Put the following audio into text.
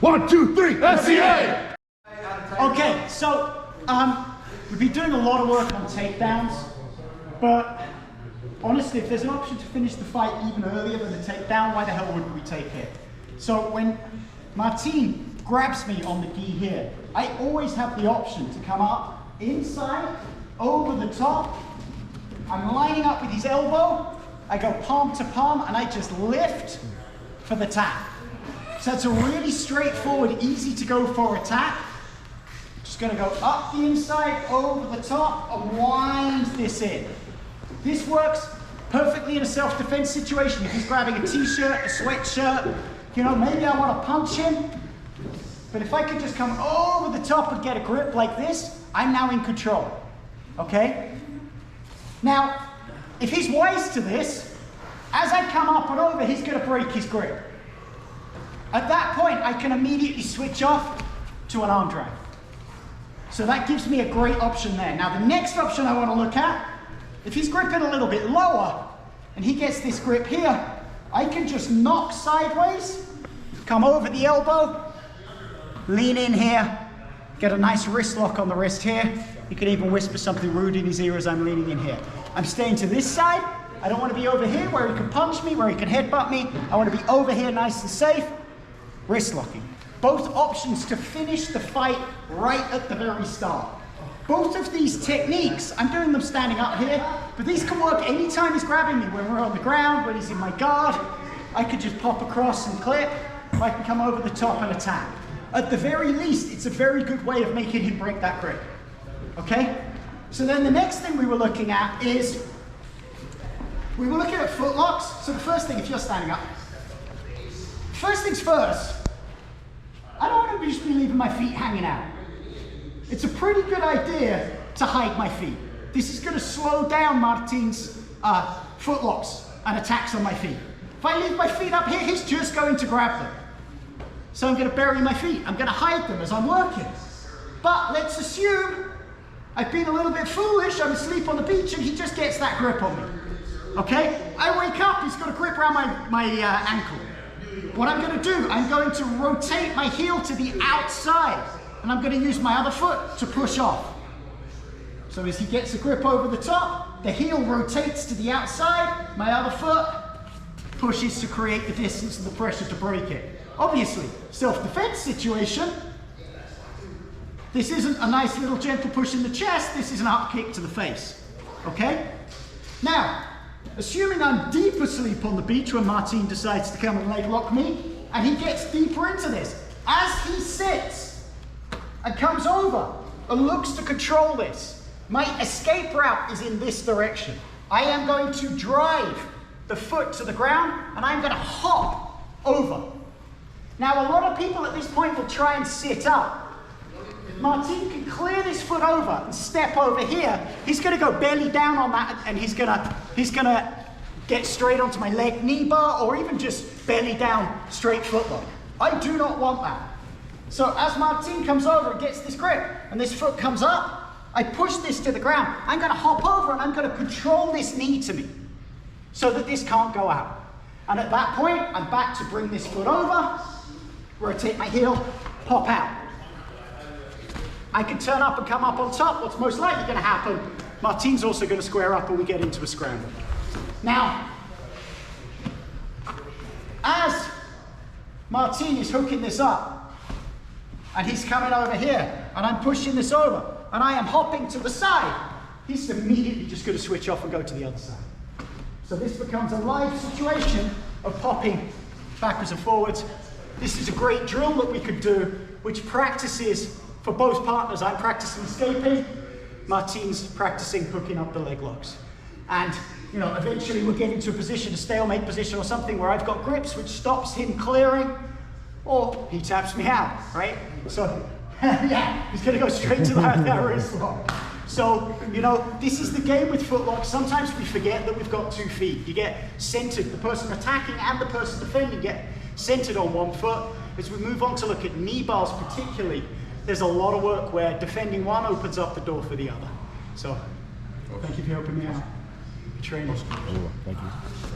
1, 2, 3, SCA! Okay, so we've been doing a lot of work on takedowns, but honestly, if there's an option to finish the fight even earlier than the takedown, why the hell wouldn't we take it? So when Martin grabs me on the gi here, I always have the option to come up inside, over the top. I'm lining up with his elbow, I go palm to palm, and I just lift for the tap. So it's a really straightforward, easy to go for attack. Just gonna go up the inside, over the top, and wind this in. This works perfectly in a self-defense situation. If he's grabbing a t-shirt, a sweatshirt, you know, maybe I wanna punch him, but if I could just come over the top and get a grip like this, I'm now in control, okay? Now, if he's wise to this, as I come up and over, he's gonna break his grip. At that point, I can immediately switch off to an arm drag. So that gives me a great option there. Now, the next option I wanna look at, if he's gripping a little bit lower, and he gets this grip here, I can just knock sideways, come over the elbow, lean in here, get a nice wrist lock on the wrist here. You can even whisper something rude in his ear as I'm leaning in here. I'm staying to this side. I don't want to be over here where he can punch me, where he can headbutt me. I want to be over here nice and safe. Wrist locking. Both options to finish the fight right at the very start. Both of these techniques, I'm doing them standing up here, but these can work anytime he's grabbing me, when we're on the ground, when he's in my guard. I could just pop across and clip. I can come over the top and attack. At the very least, it's a very good way of making him break that grip. Okay? So then the next thing we were looking at is, we were looking at foot locks. So the first thing, if you're standing up, first things first, I don't want to just be leaving my feet hanging out. It's a pretty good idea to hide my feet. This is going to slow down Martin's foot locks and attacks on my feet. If I leave my feet up here, he's just going to grab them. So I'm going to bury my feet. I'm going to hide them as I'm working. But let's assume I've been a little bit foolish. I'm asleep on the beach and he just gets that grip on me. Okay? I wake up, he's got a grip around my ankle. What I'm going to do, I'm going to rotate my heel to the outside and I'm going to use my other foot to push off. So as he gets a grip over the top, the heel rotates to the outside, my other foot pushes to create the distance and the pressure to break it. Obviously, self-defense situation, this isn't a nice little gentle push in the chest, this is an up kick to the face, okay? Now, assuming I'm deep asleep on the beach when Martin decides to come and leg lock me, and he gets deeper into this, as he sits and comes over and looks to control this, my escape route is in this direction. I am going to drive the foot to the ground and I'm going to hop over. Now, a lot of people at this point will try and sit up. If Martin can clear this foot over and step over here, he's going to go belly down on that and he's going to get straight onto my leg knee bar or even just belly down straight foot lock. I do not want that. So as Martin comes over and gets this grip and this foot comes up, I push this to the ground. I'm going to hop over and I'm going to control this knee to me so that this can't go out. And at that point, I'm back to bring this foot over, rotate my heel, pop out. I can turn up and come up on top. What's most likely going to happen, Martin's also going to square up and we get into a scramble. Now, as Martin is hooking this up, and he's coming over here, and I'm pushing this over, and I am hopping to the side, he's immediately just going to switch off and go to the other side. So this becomes a live situation of popping backwards and forwards. This is a great drill that we could do, which practices for both partners. I'm practicing escaping, Martin's practicing hooking up the leg locks. And you know, eventually we'll get into a position, a stalemate position or something where I've got grips which stops him clearing, or he taps me out, right? So, yeah, he's gonna go straight to that wrist lock. So, you know, this is the game with footlocks. Sometimes we forget that we've got 2 feet. You get centered, the person attacking and the person defending get centered on one foot. As we move on to look at knee bars particularly, there's a lot of work where defending one opens up the door for the other. So, thank you for helping me out. Training. Thank you.